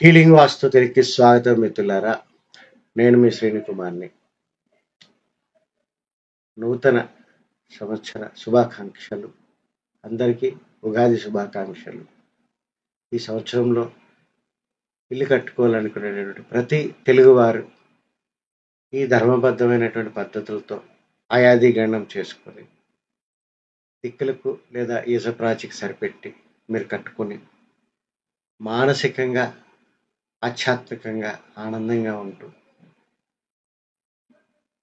Healing వాస్తు తిరిగి స్వాగతం మిత్రులారా. నేను మీ శ్రీనికుమార్ని. నూతన సంవత్సర శుభాకాంక్షలు. అందరికీ ఉగాది శుభాకాంక్షలు. ఈ సంవత్సరంలో ఇల్లు కట్టుకోవాలనుకునేటువంటి ప్రతి తెలుగువారు ఈ ధర్మబద్ధమైనటువంటి పద్ధతులతో ఆయాది గణనం చేసుకొని దిక్కులకు లేదా ఈజప్రాచికి సరిపెట్టి మీరు కట్టుకొని మానసికంగా ఆధ్యాత్మికంగా ఆనందంగా ఉంటూ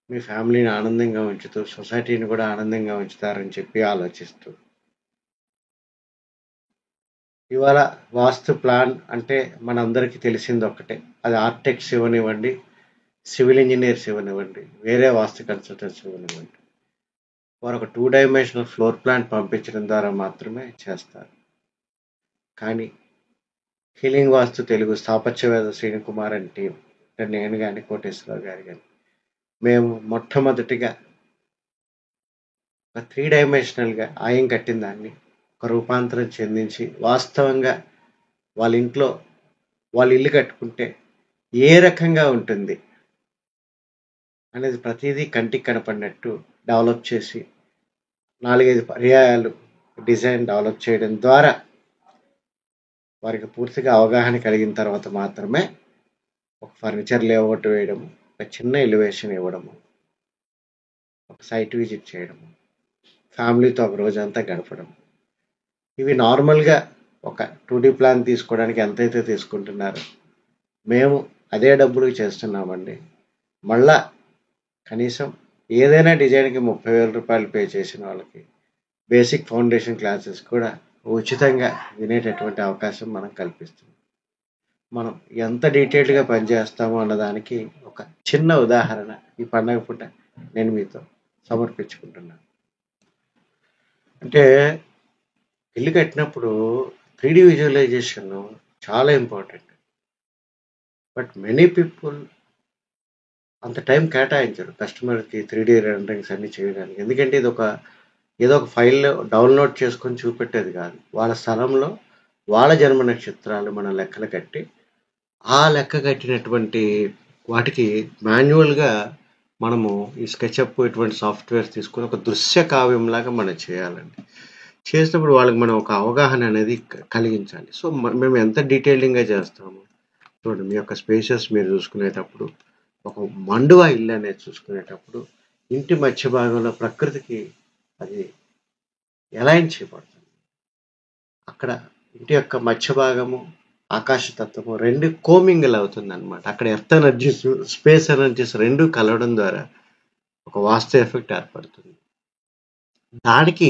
మీ ఫ్యామిలీని ఆనందంగా ఉంచుతూ సొసైటీని కూడా ఆనందంగా ఉంచుతారని చెప్పి ఆలోచిస్తూ ఇవాళ వాస్తు ప్లాన్ అంటే మనందరికీ తెలిసింది ఒక్కటే. అది ఆర్కిటెక్ట్స్ ఇవ్వనివ్వండి, సివిల్ ఇంజనీర్స్ ఇవ్వనివ్వండి, వేరే వాస్తు కన్సల్టెంట్స్ ఇవ్వనివ్వండి, వారు ఒక 2 డైమెన్షనల్ ఫ్లోర్ ప్లాన్ పంపించడం ద్వారా మాత్రమే చేస్తారు. కానీ హీలింగ్ వాస్తు తెలుగు స్థాపత్యవేద శ్రీనికుమార్ అని టీం, అంటే నేను కానీ కోటేశ్వరరావు గారు కానీ, మేము మొట్టమొదటిగా ఒక 3 డైమెన్షనల్గా ఆయం కట్టిన దాన్ని ఒక రూపాంతరం చెందించి వాస్తవంగా వాళ్ళ ఇంట్లో వాళ్ళు ఇల్లు కట్టుకుంటే ఏ రకంగా ఉంటుంది అనేది ప్రతిదీ కంటికి కనపడినట్టు డెవలప్ చేసి 4-5 పర్యాయాలు డిజైన్ డెవలప్ చేయడం ద్వారా వారికి పూర్తిగా అవగాహన కలిగిన తర్వాత మాత్రమే ఒక ఫర్నిచర్ లేఅవుట్ వేయడము, ఒక చిన్న ఎలివేషన్ ఇవ్వడము, ఒక సైట్ విజిట్ చేయడము, ఫ్యామిలీతో ఒక రోజంతా గడపడం. ఇవి నార్మల్గా ఒక 2D ప్లాన్ తీసుకోవడానికి ఎంతైతే తీసుకుంటున్నారో మేము అదే డబ్బులు చేస్తున్నామండి. మళ్ళా కనీసం ఏదైనా డిజైన్కి 30,000 రూపాయలు పే చేసిన వాళ్ళకి బేసిక్ ఫౌండేషన్ క్లాసెస్ కూడా ఉచితంగా వినేటటువంటి అవకాశం మనం కల్పిస్తుంది. మనం ఎంత డీటెయిల్డ్గా పనిచేస్తామో అన్నదానికి ఒక చిన్న ఉదాహరణ ఈ పండగ పూట నేను మీతో సమర్పించుకుంటున్నాను. అంటే ఇల్లు కట్టినప్పుడు 3D విజువలైజేషన్ చాలా ఇంపార్టెంట్. బట్ మెనీ పీపుల్ అంత టైం కేటాయించరు కస్టమర్కి 3D రెండరింగ్స్ అన్ని చేయడానికి. ఎందుకంటే ఇది ఏదో ఒక ఫైల్లో డౌన్లోడ్ చేసుకొని చూపెట్టేది కాదు. వాళ్ళ స్థలంలో వాళ్ళ జన్మ నక్షత్రాలు మనం లెక్కలు కట్టి ఆ లెక్క కట్టినటువంటి వాటికి మాన్యువల్గా మనము ఈ స్కెచ్అప్ ఇటువంటి సాఫ్ట్వేర్స్ తీసుకొని ఒక దృశ్య కావ్యంలాగా మనం చేయాలండి. చేసినప్పుడు వాళ్ళకి మనం ఒక అవగాహన అనేది కలిగించాలి. సో మేము ఎంత డీటెయిలింగ్గా చేస్తాము చూడండి. మీ యొక్క స్పేసెస్ మీరు చూసుకునేటప్పుడు, ఒక మండువా ఇల్లు అనేది చూసుకునేటప్పుడు ఇంటి మధ్య భాగంలో ప్రకృతికి అది ఎలైన్ చేయబడుతుంది. అక్కడ ఇంటి యొక్క మధ్య భాగము ఆకాశతత్వము రెండు కోమింగ్లు అవుతుంది అనమాట. అక్కడ ఎర్త్ ఎనర్జీస్, స్పేస్ ఎనర్జీస్ రెండు కలవడం ద్వారా ఒక వాస్తు ఎఫెక్ట్ ఏర్పడుతుంది. దానికి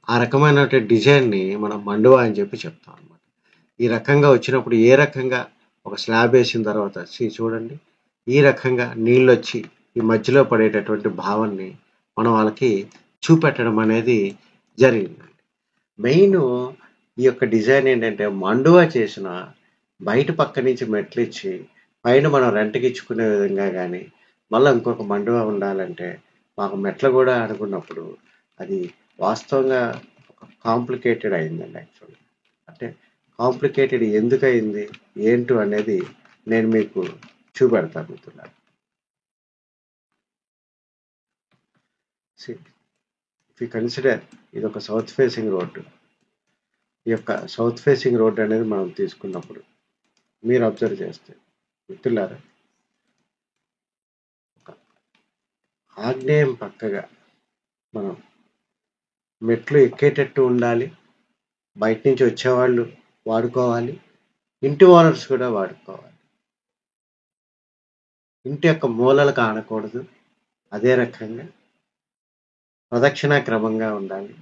ఆ రకమైన డిజైన్ని మనం మండువా అని చెప్పి చెప్తాం అనమాట. ఈ రకంగా వచ్చినప్పుడు ఏ రకంగా ఒక స్లాబ్ వేసిన తర్వాత చూడండి, ఈ రకంగా నీళ్ళు వచ్చి ఈ మధ్యలో పడేటటువంటి భావాన్ని మనం వాళ్ళకి చూపెట్టడం అనేది జరిగిందండి. మెయిన్ ఈ యొక్క డిజైన్ ఏంటంటే మండువా చేసిన బయట పక్క నుంచి మెట్లు ఇచ్చి పైన మనం రెంట్కి ఇచ్చుకునే విధంగా కానీ మళ్ళీ ఇంకొక మండువా ఉండాలంటే మాకు మెట్లు కూడా అనుకున్నప్పుడు అది వాస్తవంగా ఒక కాంప్లికేటెడ్ అయిందండి. యాక్చువల్గా అంటే కాంప్లికేటెడ్ ఎందుకు అయింది ఏంటో అనేది నేను మీకు చూపెడతాను మిత్రులారా. ఇఫ్ యూ కన్సిడర్ ఇది ఒక సౌత్ ఫేసింగ్ రోడ్డు. ఈ యొక్క సౌత్ ఫేసింగ్ రోడ్ అనేది మనం తీసుకున్నప్పుడు మీరు అబ్జర్వ్ చేస్తే మిత్రులారా, ఒక ఆగ్నేయం పక్కగా మనం మెట్లు ఎక్కేటట్టు ఉండాలి. బయట నుంచి వచ్చేవాళ్ళు వాడుకోవాలి, ఇంటి ఓనర్స్ కూడా వాడుకోవాలి. ఇంటి యొక్క మూలలు కానకూడదు. అదే రకంగా ప్రదక్షిణ క్రమంగా ఉండాలి.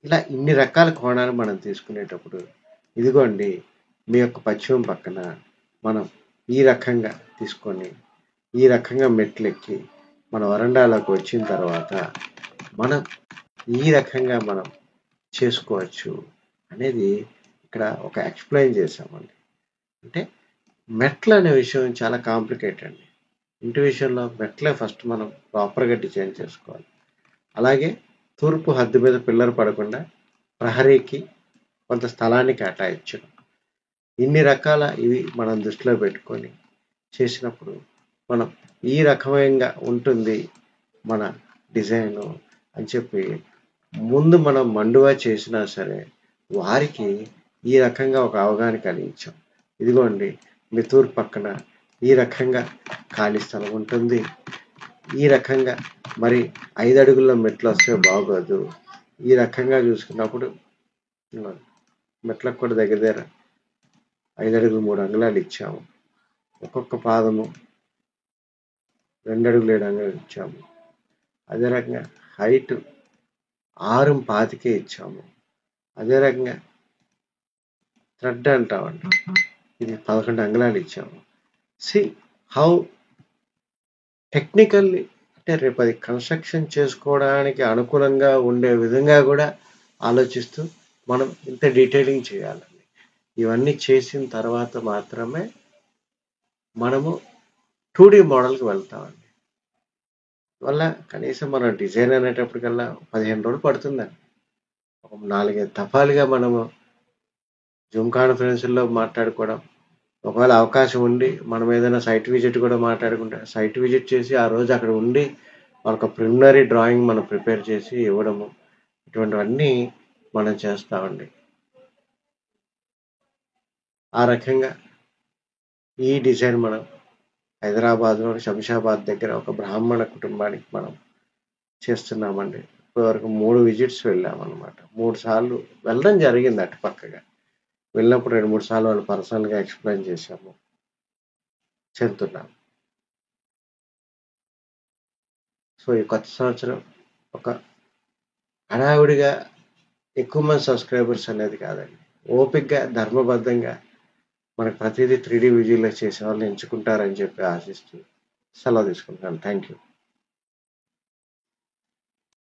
ఇలా ఇన్ని రకాల కోణాలు మనం తీసుకునేటప్పుడు ఇదిగోండి మీ యొక్క పశ్చిమం పక్కన మనం ఈ రకంగా తీసుకొని ఈ రకంగా మెట్లు ఎక్కి మన వరండాలోకి వచ్చిన తర్వాత మనం ఈ రకంగా మనం చేసుకోవచ్చు అనేది ఇక్కడ ఒక ఎక్స్ప్లెయిన్ చేసామండి. అంటే మెట్లు అనే విషయం చాలా కాంప్లికేటెడ్ అండి. ఇంటి విషయంలో మెట్లే ఫస్ట్ మనం ప్రాపర్గా డిజైన్ చేసుకోవాలి. అలాగే తూర్పు హద్దు మీద పిల్లర్ పడకుండా ప్రహరీకి కొంత స్థలాన్ని కేటాయించడం. ఇన్ని రకాల ఇవి మనం దృష్టిలో పెట్టుకొని చేసినప్పుడు మనం ఈ రకమైన ఉంటుంది మన డిజైను అని చెప్పి ముందు మనం మండువా చేసినా సరే వారికి ఈ రకంగా ఒక అవగాహన కలిగించాం. ఇదిగోండి మితూర్ పక్కన ఈ రకంగా ఖాళీ స్థలం ఉంటుంది, ఈ రకంగా మరి 5 అడుగుల మెట్లు వస్తే బాగోదు. ఈ రకంగా చూసుకున్నప్పుడు మెట్లకు కూడా దగ్గర 5 అడుగులు 3 అంగుళాలు ఇచ్చాము. ఒక్కొక్క పాదము 2 అడుగులు 7 అంగుళాలు ఇచ్చాము. అదే రకంగా హైట్ 6.25 ఇచ్చాము. అదే రకంగా థ్రెడ్ అంటామండి, ఇది 11 అంగుళాలు ఇచ్చాము. సి హౌ టెక్నికల్లీ అంటే రేపు అది కన్స్ట్రక్షన్ చేసుకోవడానికి అనుకూలంగా ఉండే విధంగా కూడా ఆలోచిస్తూ మనం ఇంత డీటెయిలింగ్ చేయాలండి. ఇవన్నీ చేసిన తర్వాత మాత్రమే మనము 2D మోడల్కి వెళ్తామండి. వల్ల కనీసం మనం డిజైన్ అనేటప్పటికల్లా 15 రోజులు పడుతుందండి. ఒక 4-5 దఫాలుగా మనము జూమ్ కాన్ఫరెన్స్లో మాట్లాడుకోవడం, ఒకవేళ అవకాశం ఉండి మనం ఏదైనా సైట్ విజిట్ కూడా మాట్లాడుకుంటే సైట్ విజిట్ చేసి ఆ రోజు అక్కడ ఉండి వాళ్ళకి ప్రిలిమినరీ డ్రాయింగ్ మనం ప్రిపేర్ చేసి ఇవ్వడము, ఇటువంటివన్నీ మనం చేస్తామండి. ఆ రకంగా ఈ డిజైన్ మనం హైదరాబాద్లో శంషాబాద్ దగ్గర ఒక బ్రాహ్మణ కుటుంబానికి మనం చేస్తున్నామండి. ఇప్పటివరకు 3 విజిట్స్ వెళ్ళామన్నమాట. 3 సార్లు వెళ్ళడం జరిగింది అటుపక్కగా. వెళ్ళినప్పుడు 2-3 సార్లు వాళ్ళు పర్సనల్గా ఎక్స్ప్లెయిన్ చేశాము, చెప్తున్నాం. సో ఈ కొత్త సంవత్సరం ఒక హడావుడిగా ఎక్కువ మంది సబ్స్క్రైబర్స్ అనేది కాదండి, ఓపికగా ధర్మబద్ధంగా మనకు ప్రతిదీ 3D విజువలైజ్ చేసే వాళ్ళని ఎంచుకుంటారని చెప్పి ఆశిస్తూ సెలవు తీసుకుంటాను. Thank you.